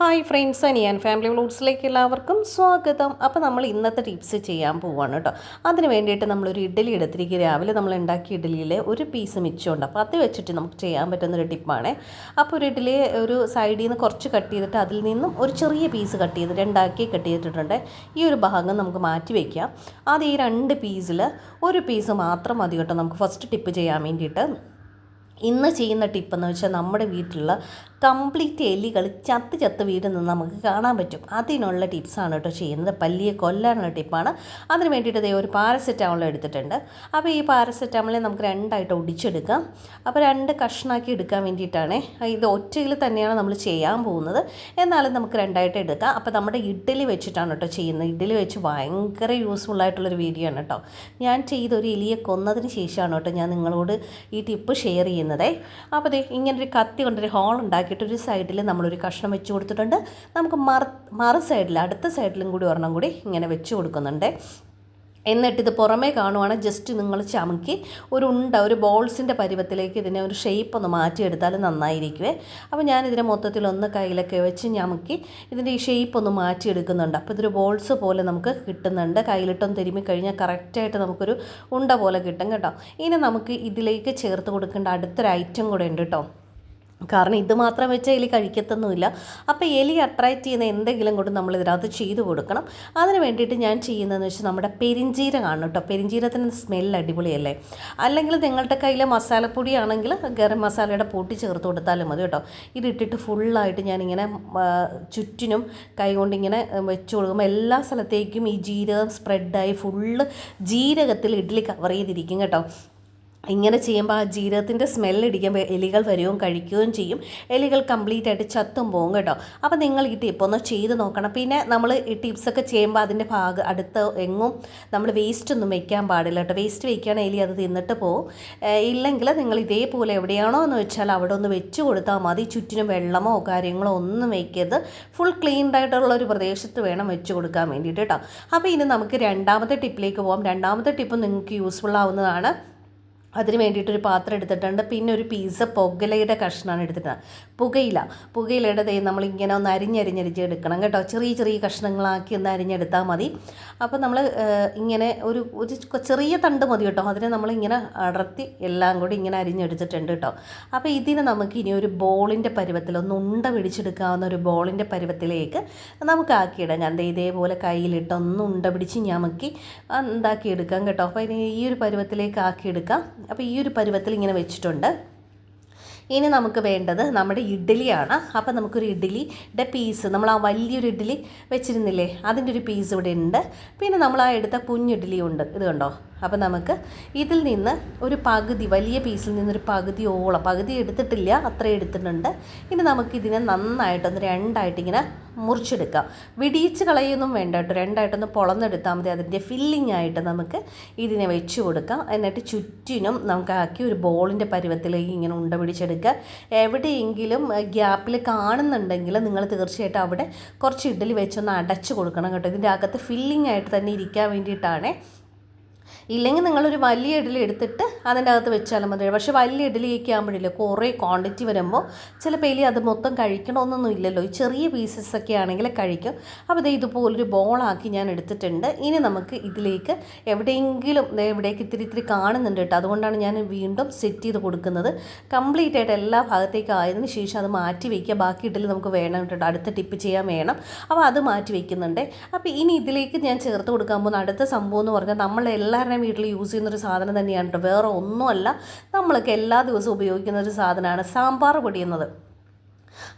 Hi friends, അനിയൻ family വ്ലോഗ്സിലേക്ക് എല്ലാവർക്കും സ്വാഗതം. അപ്പോൾ നമ്മൾ ഇന്നത്തെ ടിപ്സ് ചെയ്യാൻ പോവുകയാണ് കേട്ടോ. അതിന് വേണ്ടിയിട്ട് നമ്മളൊരു ഇഡ്ഡലി എടുത്തിരിക്കുക. രാവിലെ നമ്മൾ ഉണ്ടാക്കിയ ഇഡ്ഡലിയിൽ ഒരു പീസ് മിച്ചമുണ്ട്. അപ്പോൾ അത് വെച്ചിട്ട് നമുക്ക് ചെയ്യാൻ പറ്റുന്നൊരു ടിപ്പാണ്. അപ്പോൾ ഒരു ഇഡ്ഡലി ഒരു സൈഡിൽ നിന്ന് കുറച്ച് കട്ട് ചെയ്തിട്ട് അതിൽ നിന്നും ഒരു ചെറിയ പീസ് കട്ട് ചെയ്ത് രണ്ടാക്കി കട്ട് ചെയ്തിട്ടുണ്ട്. ഈ ഒരു ഭാഗം നമുക്ക് മാറ്റി വയ്ക്കാം. അത് ഈ രണ്ട് പീസിൽ ഒരു പീസ് മാത്രം മതി കേട്ടോ നമുക്ക് ഫസ്റ്റ് ടിപ്പ് ചെയ്യാൻ വേണ്ടിയിട്ട്. ഇന്ന് ചെയ്യുന്ന ടിപ്പെന്ന് വെച്ചാൽ നമ്മുടെ വീട്ടിലുള്ള കംപ്ലീറ്റ് എലികൾ ചത്ത് വീടുന്നത് നമുക്ക് കാണാൻ പറ്റും. അതിനുള്ള ടിപ്സാണ് കേട്ടോ ചെയ്യുന്നത്. പല്ലിയെ കൊല്ലാനുള്ള ടിപ്പാണ്. അതിന് വേണ്ടിയിട്ട് ഒരു പാരസെറ്റാമോൾ എടുത്തിട്ടുണ്ട്. അപ്പോൾ ഈ പാരസെറ്റാമോളെ നമുക്ക് രണ്ടായിട്ട് ഒടിച്ചെടുക്കാം. അപ്പോൾ രണ്ട് കഷ്ണാക്കി എടുക്കാൻ വേണ്ടിയിട്ടാണ്. ഇത് ഒറ്റയിൽ തന്നെയാണ് നമ്മൾ ചെയ്യാൻ പോകുന്നത്, എന്നാലും നമുക്ക് രണ്ടായിട്ട് എടുക്കാം. അപ്പോൾ നമ്മുടെ ഇഡ്ഡലി വെച്ചിട്ടാണ് കേട്ടോ ചെയ്യുന്നത്. ഇഡ്ഡലി വെച്ച് ഭയങ്കര യൂസ്ഫുള്ളായിട്ടുള്ളൊരു വീഡിയോ ആണ് കേട്ടോ. ഞാൻ ചെയ്തൊരു എലിയെ കൊന്നതിന് ശേഷമാണ് കേട്ടോ ഞാൻ നിങ്ങളോട് ഈ ടിപ്പ് ഷെയർ ചെയ്യുന്നത്. അപ്പോൾ ഇങ്ങനൊരു കത്തി കൊണ്ടൊരു ഹോൾ ഉണ്ടാക്കിയിട്ട് ഒരു സൈഡിൽ നമ്മളൊരു കഷ്ണം വെച്ച് കൊടുത്തിട്ടുണ്ട്. നമുക്ക് മറു സൈഡിൽ അടുത്ത സൈഡിലും കൂടി ഒരെണ്ണം കൂടി ഇങ്ങനെ വെച്ച് കൊടുക്കുന്നുണ്ട്. എന്നിട്ടിത് പുറമേ കാണുവാണ് ജസ്റ്റ് നിങ്ങൾ ചമുക്കി ഒരു ബോൾസിൻ്റെ പരുവത്തിലേക്ക് ഇതിനെ ഒരു ഷേപ്പ് ഒന്ന് മാറ്റിയെടുത്താൽ നന്നായിരിക്കുമേ. അപ്പോൾ ഞാനിതിനെ മൊത്തത്തിലൊന്ന് കയ്യിലൊക്കെ വെച്ച് ഞമുക്കി ഇതിൻ്റെ ഈ ഷേപ്പ് ഒന്ന് മാറ്റിയെടുക്കുന്നുണ്ട്. അപ്പോൾ ഇതൊരു ബോൾസ് പോലെ നമുക്ക് കിട്ടുന്നുണ്ട്. കയ്യിലിട്ടൊന്ന് തിരുമ്മി കഴിഞ്ഞാൽ കറക്റ്റായിട്ട് നമുക്കൊരു ഉണ്ട പോലെ കിട്ടും കേട്ടോ. ഇനി നമുക്ക് ഇതിലേക്ക് ചേർത്ത് കൊടുക്കേണ്ട അടുത്തൊരു ഐറ്റം കൂടെ ഉണ്ട് കേട്ടോ. കാരണം ഇത് മാത്രം വെച്ചാൽ എലി കഴിക്കത്തൊന്നുമില്ല. അപ്പോൾ എലി അട്രാക്റ്റ് ചെയ്യുന്ന എന്തെങ്കിലും കൊണ്ട് നമ്മൾ ഇതിനകത്ത് ചെയ്തു കൊടുക്കണം. അതിന് വേണ്ടിയിട്ട് ഞാൻ ചെയ്യുന്നതെന്ന് വെച്ചാൽ നമ്മുടെ പെരിഞ്ജീരകമാണ് കേട്ടോ. പെരിഞ്ജീരകത്തിൻ്റെ സ്മെല്ല് അടിപൊളിയല്ലേ. അല്ലെങ്കിൽ നിങ്ങളുടെ കയ്യിൽ മസാലപ്പൊടിയാണെങ്കിൽ ഗരം മസാലയുടെ പൊടി ചേർത്ത് കൊടുത്താലും മതി കേട്ടോ. ഇതിട്ടിട്ട് ഫുള്ളായിട്ട് ഞാനിങ്ങനെ ചുറ്റിനും കൈ കൊണ്ടിങ്ങനെ വെച്ച് കൊടുക്കുമ്പോൾ എല്ലാ സ്ഥലത്തേക്കും ഈ ജീരകം സ്പ്രെഡായി ഫുള്ള് ജീരകത്തിൽ ഇഡ്ഡലി കവർ ചെയ്തിരിക്കും കേട്ടോ. ഇങ്ങനെ ചെയ്യുമ്പോൾ ആ ജീരകത്തിൻ്റെ സ്മെല്ലടിക്കുമ്പോൾ എലികൾ വരികയും കഴിക്കുകയും ചെയ്യും. എലികൾ കംപ്ലീറ്റ് ആയിട്ട് ചത്തും പോകും കേട്ടോ. അപ്പോൾ നിങ്ങൾ ഈ ടിപ്പ് ഒന്ന് ചെയ്ത് നോക്കണം. പിന്നെ നമ്മൾ ഈ ടിപ്സൊക്കെ ചെയ്യുമ്പോൾ അതിൻ്റെ അടുത്ത് എങ്ങും നമ്മൾ വേസ്റ്റ് ഒന്നും വെക്കാൻ പാടില്ല കേട്ടോ. വേസ്റ്റ് വയ്ക്കുകയാണെങ്കിൽ എലി അത് തിന്നിട്ട് പോകും. ഇല്ലെങ്കിൽ നിങ്ങൾ ഇതേപോലെ എവിടെയാണോ എന്ന് വെച്ചാൽ അവിടെ ഒന്ന് വെച്ച് കൊടുത്താൽ മതി. ചുറ്റിനും വെള്ളമോ കാര്യങ്ങളോ ഒന്നും വയ്ക്കരുത്. ഫുൾ ക്ലീൻഡായിട്ടുള്ള ഒരു പ്രദേശത്ത് വേണം വെച്ച് കൊടുക്കാൻ വേണ്ടിയിട്ട് കേട്ടോ. അപ്പോൾ ഇനി നമുക്ക് രണ്ടാമത്തെ ടിപ്പിലേക്ക് പോകാം. രണ്ടാമത്തെ ടിപ്പ് നിങ്ങൾക്ക് യൂസ്ഫുൾ ആവുന്നതാണ്. അതിന് വേണ്ടിയിട്ടൊരു പാത്രം എടുത്തിട്ടുണ്ട്. പിന്നെ ഒരു പീസ് പുകയിലയുടെ കഷ്ണമാണ് എടുത്തിട്ട്. പുകയിലയുടെ നമ്മളിങ്ങനെ ഒന്ന് അരിഞ്ഞെടുക്കണം കേട്ടോ. ചെറിയ കഷ്ണങ്ങളാക്കി ഒന്ന് അരിഞ്ഞെടുത്താൽ മതി. അപ്പോൾ നമ്മൾ ഇങ്ങനെ ഒരു ചെറിയ തണ്ട് മതി കേട്ടോ. അതിനെ നമ്മളിങ്ങനെ അടർത്തി എല്ലാം കൂടി ഇങ്ങനെ അരിഞ്ഞെടുത്തിട്ടുണ്ട് കേട്ടോ. അപ്പോൾ ഇതിന് നമുക്ക് ഇനി ഒരു ബോളിൻ്റെ പരുവത്തിൽ ഒന്ന് ഉണ്ട പിടിച്ചെടുക്കാവുന്ന ഒരു ബോളിൻ്റെ പരുവത്തിലേക്ക് നമുക്ക് ആക്കിയിടാം. ഞാൻ ഇതേപോലെ കയ്യിലിട്ട് ഒന്ന് ഉണ്ട പിടിച്ച് ഞമക്കി എന്താക്കി എടുക്കാം കേട്ടോ. അപ്പോൾ ഇനി ഈ ഒരു പരുവത്തിലേക്ക് ആക്കിയെടുക്കാം. അപ്പോൾ ഈ ഒരു പരുവത്തിൽ ഇങ്ങനെ വെച്ചിട്ടുണ്ട്. ഇനി നമുക്ക് വേണ്ടത് നമ്മുടെ ഇഡ്ഡലിയാണ്. അപ്പോൾ നമുക്കൊരു ഇഡ്ഡലിയുടെ പീസ്, നമ്മൾ ആ വലിയൊരു ഇഡ്ഡലി വെച്ചിരുന്നില്ലേ, അതിൻ്റെ ഒരു പീസ് ഇവിടെ ഉണ്ട്. പിന്നെ നമ്മൾ ആ എടുത്ത കുഞ്ഞിഡ്ഡലി ഉണ്ട്, ഇത് കണ്ടോ. അപ്പോൾ നമുക്ക് ഇതിൽ നിന്ന് ഒരു പകുതി, വലിയ പീസിൽ നിന്നൊരു പകുതി എടുത്തിട്ടില്ല, അത്ര എടുത്തിട്ടുണ്ട്. ഇനി നമുക്കിതിനെ നന്നായിട്ടൊന്ന് രണ്ടായിട്ടിങ്ങനെ മുറിച്ചെടുക്കാം. വിടിയിച്ച് കളയൊന്നും വേണ്ട കേട്ടോ. രണ്ടായിട്ടൊന്ന് പൊളന്നെടുത്താൽ മതി. അതിൻ്റെ ഫില്ലിംഗ് ആയിട്ട് നമുക്ക് ഇതിനെ വെച്ച് കൊടുക്കാം. എന്നിട്ട് ചുറ്റിനും നമുക്ക് ആക്കി ഒരു ബോളിൻ്റെ പരുവത്തിലേക്ക് ഇങ്ങനെ ഉണ്ട പിടിച്ചെടുക്കുക. എവിടെയെങ്കിലും ഗ്യാപ്പിൽ കാണുന്നുണ്ടെങ്കിൽ നിങ്ങൾ തീർച്ചയായിട്ടും അവിടെ കുറച്ച് ഇഡ്ഡലി വെച്ചൊന്ന് അടച്ചു കൊടുക്കണം കേട്ടോ. ഇതിൻ്റെ അകത്ത് ഫില്ലിംഗ് ആയിട്ട് തന്നെ ഇരിക്കാൻ വേണ്ടിയിട്ടാണ്. ഇല്ലെങ്കിൽ നിങ്ങളൊരു വലിയ ഇഡ്ഡലി എടുത്തിട്ട് അതിൻ്റെ അകത്ത് വെച്ചാലും മതി. പക്ഷേ വലിയ ഇഡ്ഡലിയൊക്കെ ആകുമ്പോഴില്ല കുറേ ക്വാണ്ടിറ്റി വരുമ്പോൾ ചിലപ്പോൾ എലി അത് മൊത്തം കഴിക്കണമെന്നൊന്നും ഇല്ലല്ലോ. ഈ ചെറിയ പീസസൊക്കെ ആണെങ്കിൽ കഴിക്കും. അപ്പോൾ ഇതുപോലൊരു ബോളാക്കി ഞാൻ എടുത്തിട്ടുണ്ട്. ഇനി നമുക്ക് ഇതിലേക്ക് എവിടെയെങ്കിലും എവിടേക്ക് ഇത്തിരി കാണുന്നുണ്ട് കേട്ടോ. അതുകൊണ്ടാണ് ഞാൻ വീണ്ടും സെറ്റ് ചെയ്ത് കൊടുക്കുന്നത്. കംപ്ലീറ്റ് ആയിട്ട് എല്ലാ ഭാഗത്തേക്കും ആയതിനു ശേഷം അത് മാറ്റി വയ്ക്കുക. ബാക്കി ഇഡ്ഡലി നമുക്ക് വേണം കേട്ടോ. അടുത്ത ടിപ്പ് ചെയ്യാൻ വേണം. അപ്പോൾ അത് മാറ്റി വയ്ക്കുന്നുണ്ട്. അപ്പോൾ ഇനി ഇതിലേക്ക് ഞാൻ ചേർത്ത് കൊടുക്കാൻ പോകുന്ന അടുത്ത സംഭവം എന്ന് പറഞ്ഞാൽ നമ്മളെല്ലാവരും വീട്ടിൽ യൂസ് ചെയ്യുന്നൊരു സാധനം തന്നെയാണ് കേട്ടോ. വേറെ ഒന്നുമല്ല, നമ്മളൊക്കെ എല്ലാ ദിവസവും ഉപയോഗിക്കുന്ന ഒരു സാധനമാണ് സാമ്പാർ പൊടി എന്നത്.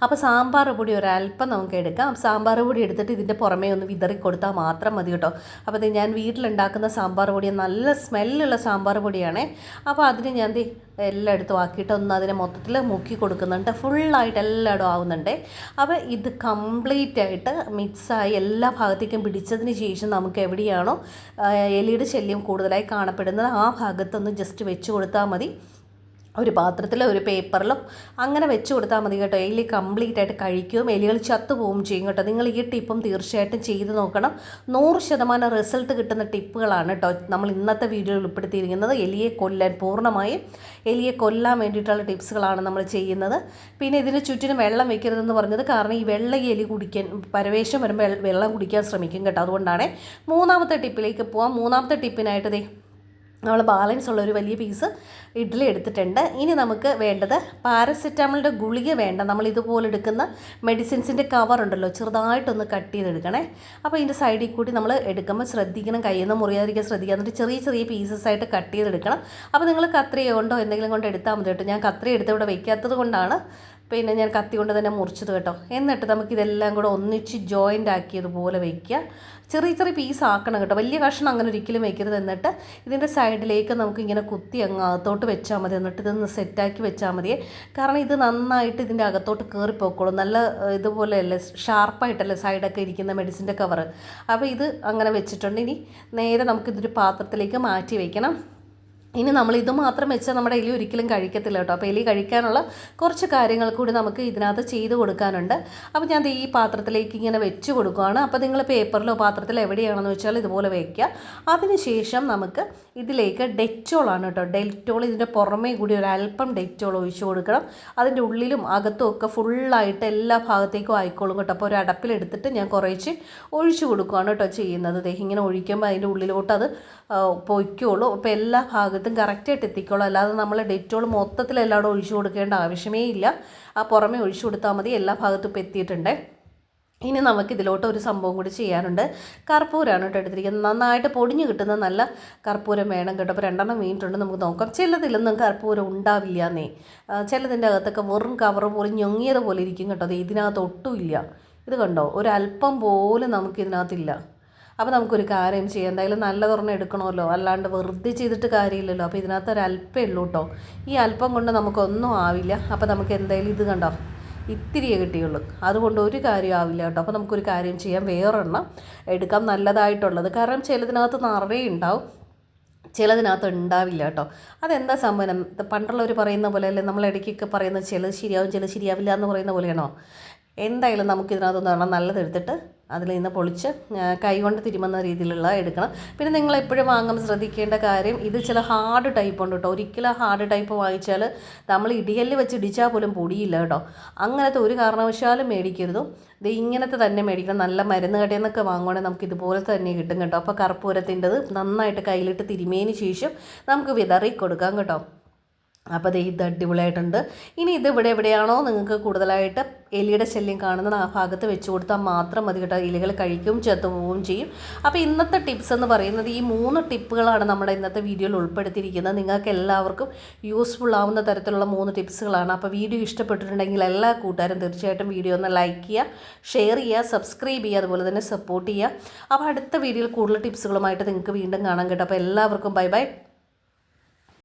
അപ്പോൾ സാമ്പാർ പൊടി ഒരല്പം നമുക്ക് എടുക്കാം. സാമ്പാർ പൊടി എടുത്തിട്ട് ഇതിൻ്റെ പുറമേ ഒന്ന് വിതറി കൊടുത്താൽ മാത്രം മതി കേട്ടോ. അപ്പോൾ അത് ഞാൻ വീട്ടിലുണ്ടാക്കുന്ന സാമ്പാർ പൊടി നല്ല സ്മെല്ലുള്ള സാമ്പാർ പൊടിയാണ്. അപ്പോൾ അതിന് ഞാൻ എല്ലായിടത്തും ആക്കിയിട്ട് ഒന്ന് അതിനെ മൊത്തത്തിൽ മുക്കി കൊടുക്കുന്നുണ്ട്. ഫുള്ളായിട്ട് എല്ലായിടും ആവുന്നുണ്ട്. അപ്പോൾ ഇത് കംപ്ലീറ്റ് ആയിട്ട് മിക്സായി എല്ലാ ഭാഗത്തേക്കും പിടിച്ചതിന് ശേഷം നമുക്ക് എവിടെയാണോ എലിയുടെ ശല്യം കൂടുതലായി കാണപ്പെടുന്നത് ആ ഭാഗത്തൊന്ന് ജസ്റ്റ് വെച്ച് കൊടുത്താൽ മതി. ഒരു പാത്രത്തിലോ ഒരു പേപ്പറിലോ അങ്ങനെ വെച്ച് കൊടുത്താൽ മതി കേട്ടോ. എലി കംപ്ലീറ്റ് ആയിട്ട് കഴിക്കുകയും എലികൾ ചത്തുപോവുകയും ചെയ്യും കേട്ടോ. നിങ്ങൾ ഈ ടിപ്പും തീർച്ചയായിട്ടും ചെയ്ത് നോക്കണം. 100% റിസൾട്ട് കിട്ടുന്ന ടിപ്പുകളാണ് കേട്ടോ നമ്മൾ ഇന്നത്തെ വീഡിയോയിൽ ഉൾപ്പെടുത്തിയിരിക്കുന്നത്. എലിയെ കൊല്ലാൻ, പൂർണ്ണമായും എലിയെ കൊല്ലാൻ വേണ്ടിയിട്ടുള്ള ടിപ്സുകളാണ് നമ്മൾ ചെയ്യുന്നത്. പിന്നെ ഇതിന് ചുറ്റിനും വെള്ളം വെക്കരുതെന്ന് പറഞ്ഞത് കാരണം ഈ വെള്ള എലി കുടിക്കാൻ, പരവേശം വരുമ്പോൾ വെള്ളം കുടിക്കാൻ ശ്രമിക്കും കേട്ടോ. അതുകൊണ്ടാണ്. മൂന്നാമത്തെ ടിപ്പിലേക്ക് പോവാം. മൂന്നാമത്തെ ടിപ്പിനായിട്ട് നമ്മൾ ബാലൻസ് ഉള്ള ഒരു വലിയ പീസ് ഇഡ്ഡലി എടുത്തിട്ടുണ്ട്. ഇനി നമുക്ക് വേണ്ടത് പാരസെറ്റാമോളിൻ്റെ ഗുളിക വേണ്ട. നമ്മൾ ഇതുപോലെ എടുക്കുന്ന മെഡിസിൻസിൻ്റെ കവർ ഉണ്ടല്ലോ, ചെറുതായിട്ടൊന്ന് കട്ട് ചെയ്തെടുക്കണേ. അപ്പോൾ ഇതിൻ്റെ സൈഡിൽ കൂടി നമ്മൾ എടുക്കുമ്പോൾ ശ്രദ്ധിക്കണം, കയ്യിൽ നിന്ന് മുറിയാതിരിക്കാൻ ശ്രദ്ധിക്കുക. എന്നിട്ട് ചെറിയ ചെറിയ പീസസ് ആയിട്ട് കട്ട് ചെയ്തെടുക്കണം. അപ്പോൾ നിങ്ങൾ കത്രിക കൊണ്ടോ എന്തെങ്കിലും കൊണ്ട് എടുത്താൽ മതി കേട്ടോ. ഞാൻ കത്രി എടുത്ത് ഇവിടെ വയ്ക്കാത്തത് കൊണ്ടാണ് പിന്നെ ഞാൻ കത്തി കൊണ്ട് തന്നെ മുറിച്ചത് കേട്ടോ. എന്നിട്ട് നമുക്കിതെല്ലാം കൂടെ ഒന്നിച്ച് ജോയിൻ്റ് ആക്കിയതുപോലെ വയ്ക്കുക. ചെറിയ ചെറിയ പീസ് ആക്കണം കേട്ടോ, വലിയ കഷ്ണം അങ്ങനെ ഒരിക്കലും വയ്ക്കരുത്. എന്നിട്ട് ഇതിൻ്റെ സൈഡിലേക്ക് നമുക്ക് ഇങ്ങനെ കുത്തി അങ്ങ് അകത്തോട്ട് വെച്ചാൽ മതി. എന്നിട്ട് ഇതൊന്ന് സെറ്റാക്കി വെച്ചാൽ മതിയേ. കാരണം ഇത് നന്നായിട്ട് ഇതിൻ്റെ അകത്തോട്ട് കയറിപ്പോക്കോളും. നല്ല ഇതുപോലെയല്ലേ, ഷാർപ്പായിട്ടല്ലേ സൈഡൊക്കെ ഇരിക്കുന്ന മെഡിസിൻ്റെ കവർ. അപ്പോൾ ഇത് അങ്ങനെ വെച്ചിട്ടുണ്ട്. ഇനി നേരെ നമുക്കിതൊരു പാത്രത്തിലേക്ക് മാറ്റി വയ്ക്കണം. ഇനി നമ്മൾ ഇത് മാത്രം വെച്ചാൽ നമ്മുടെ എലി ഒരിക്കലും കഴിക്കത്തില്ല കേട്ടോ. അപ്പോൾ എലി കഴിക്കാനുള്ള കുറച്ച് കാര്യങ്ങൾ കൂടി നമുക്ക് ഇതിനകത്ത് ചെയ്ത് കൊടുക്കാനുണ്ട്. അപ്പോൾ ഞാൻ ഈ പാത്രത്തിലേക്ക് ഇങ്ങനെ വെച്ച് കൊടുക്കുകയാണ്. അപ്പോൾ നിങ്ങൾ പേപ്പറിലോ പാത്രത്തിലോ എവിടെയാണെന്ന് വെച്ചാൽ ഇതുപോലെ വയ്ക്കുക. അതിനുശേഷം നമുക്ക് ഇതിലേക്ക് ഡെറ്റോളാണ് കേട്ടോ. ഡെറ്റോൾ ഇതിൻ്റെ പുറമേ കൂടി ഒരു അല്പം ഡെറ്റോൾ ഒഴിച്ച് കൊടുക്കണം. അതിൻ്റെ ഉള്ളിലും അകത്തും ഒക്കെ ഫുള്ളായിട്ട് എല്ലാ ഭാഗത്തേക്കും ആയിക്കോളും കേട്ടോ. അപ്പോൾ ഒരു അടപ്പിലെടുത്തിട്ട് ഞാൻ കുറേശ്ശെ ഒഴിച്ച് കൊടുക്കുകയാണ് കേട്ടോ ചെയ്യുന്നത്. ഇങ്ങനെ ഒഴിക്കുമ്പോൾ അതിൻ്റെ ഉള്ളിലോട്ട് അത് പൊയ്ക്കോളൂ. അപ്പോൾ എല്ലാ ഭാഗത്തും കറക്റ്റായിട്ട് എത്തിക്കോളൂ. അല്ലാതെ നമ്മൾ ഡെറ്റോൾ മൊത്തത്തിൽ എല്ലാവരും ഒഴിച്ചു കൊടുക്കേണ്ട ആവശ്യമേ ഇല്ല. ആ പുറമേ ഒഴിച്ചു കൊടുത്താൽ മതി. എല്ലാ ഭാഗത്തും ഇപ്പോൾ എത്തിയിട്ടുണ്ട്. ഇനി നമുക്കിതിലോട്ട് ഒരു സംഭവം കൂടി ചെയ്യാനുണ്ട്. കർപ്പൂരമാണ് കേട്ടോ എടുത്തിരിക്കുന്നത്. നന്നായിട്ട് പൊടിഞ്ഞ് കിട്ടുന്ന നല്ല കർപ്പൂരം വേണം കേട്ടോ. അപ്പോൾ 2 വീണിട്ടുണ്ട്. നമുക്ക് നോക്കാം. ചിലതിലൊന്നും കർപ്പൂരം ഉണ്ടാവില്ല എന്നേ. ചിലതിൻ്റെ അകത്തൊക്കെ വെറും കവർ പോലെ ഞൊങ്ങിയത് പോലെ ഇരിക്കും കേട്ടോ. അത് ഇതിനകത്ത് ഒട്ടുമില്ല. ഇത് കണ്ടോ, ഒരല്പം പോലും നമുക്കിതിനകത്തില്ല. അപ്പോൾ നമുക്കൊരു കാര്യം ചെയ്യാം. എന്തായാലും നല്ലതൊരെണ്ണം എടുക്കണമല്ലോ, അല്ലാണ്ട് വെറുതെ ചെയ്തിട്ട് കാര്യമില്ലല്ലോ. അപ്പോൾ ഇതിനകത്ത് ഒരല്പേ ഉള്ളൂ കേട്ടോ. ഈ അല്പം കൊണ്ട് നമുക്കൊന്നും ആവില്ല. അപ്പോൾ നമുക്ക് എന്തായാലും ഇത് കണ്ടോ, ഇത്തിരിയേ കിട്ടിയുള്ളൂ. അതുകൊണ്ട് ഒരു കാര്യം ആവില്ല കേട്ടോ. അപ്പോൾ നമുക്കൊരു കാര്യം ചെയ്യാം, വേറൊരെണ്ണം എടുക്കാം നല്ലതായിട്ടുള്ളത്. കാരണം ചിലതിനകത്ത് നിറയെ ഉണ്ടാവും, ചിലതിനകത്ത് ഉണ്ടാവില്ല കേട്ടോ. അതെന്താ സംഭവം? പണ്ടുള്ളവർ പറയുന്ന പോലെ അല്ലേ, നമ്മൾ ഇടയ്ക്കൊക്കെ പറയുന്നത് ചിലത് ശരിയാവും ചിലത് ശരിയാവില്ല എന്ന് പറയുന്ന പോലെയാണോ? എന്തായാലും നമുക്കിതിനകത്തൊന്ന് പറഞ്ഞാൽ നല്ലതെടുത്തിട്ട് അതിൽ നിന്ന് പൊളിച്ച് കൈകൊണ്ട് തിരുമുന്ന രീതിയിലുള്ള എടുക്കണം. പിന്നെ നിങ്ങൾ എപ്പോഴും വാങ്ങുമ്പോൾ ശ്രദ്ധിക്കേണ്ട കാര്യം, ഇത് ചില ഹാർഡ് ടൈപ്പ് ഉണ്ട് കേട്ടോ. ഒരിക്കലും ഹാർഡ് ടൈപ്പ് വാങ്ങിച്ചാൽ നമ്മൾ ഇടിയല്ല് വെച്ച് ഇടിച്ചാൽ പോലും പൊടിയില്ല കേട്ടോ. അങ്ങനത്തെ ഒരു കാരണവശാലും മേടിക്കരുതും. ഇത് ഇങ്ങനത്തെ തന്നെ മേടിക്കണം. നല്ല മരുന്ന് കടയിൽ നിന്നൊക്കെ വാങ്ങുവാണെങ്കിൽ നമുക്ക് ഇതുപോലെ തന്നെ കിട്ടും കേട്ടോ. അപ്പോൾ കർപ്പൂരത്തിൻ്റെത് നന്നായിട്ട് കയ്യിലിട്ട് തിരുമിയതിന് ശേഷം നമുക്ക് വിതറി കൊടുക്കാം കേട്ടോ. അപ്പോൾ ഇത് അടിപൊളിയായിട്ടുണ്ട്. ഇനി ഇത് എവിടെയാണോ നിങ്ങൾക്ക് കൂടുതലായിട്ട് എലിയുടെ ശല്യം കാണുന്നത് ആ ഭാഗത്ത് വെച്ച് കൊടുത്താൽ മാത്രം മതി കേട്ടോ. എലികൾ കഴിക്കുകയും ചത്തുപോവുകയും ചെയ്യും. അപ്പോൾ ഇന്നത്തെ ടിപ്സ് എന്ന് പറയുന്നത് ഈ 3 ടിപ്പുകളാണ് നമ്മുടെ ഇന്നത്തെ വീഡിയോയിൽ ഉൾപ്പെടുത്തിയിരിക്കുന്നത്. നിങ്ങൾക്ക് എല്ലാവർക്കും യൂസ്ഫുൾ ആവുന്ന തരത്തിലുള്ള 3 ടിപ്സുകളാണ്. അപ്പോൾ വീഡിയോ ഇഷ്ടപ്പെട്ടിട്ടുണ്ടെങ്കിൽ എല്ലാ കൂട്ടുകാരും തീർച്ചയായിട്ടും വീഡിയോ ഒന്ന് ലൈക്ക് ചെയ്യുക, ഷെയർ ചെയ്യുക, സബ്സ്ക്രൈബ് ചെയ്യുക, അതുപോലെ തന്നെ സപ്പോർട്ട് ചെയ്യുക. അപ്പോൾ അടുത്ത വീഡിയോയിൽ കൂടുതൽ ടിപ്സുകളുമായിട്ട് നിങ്ങൾക്ക് വീണ്ടും കാണാം കേട്ടോ. അപ്പോൾ എല്ലാവർക്കും ബൈ ബൈ.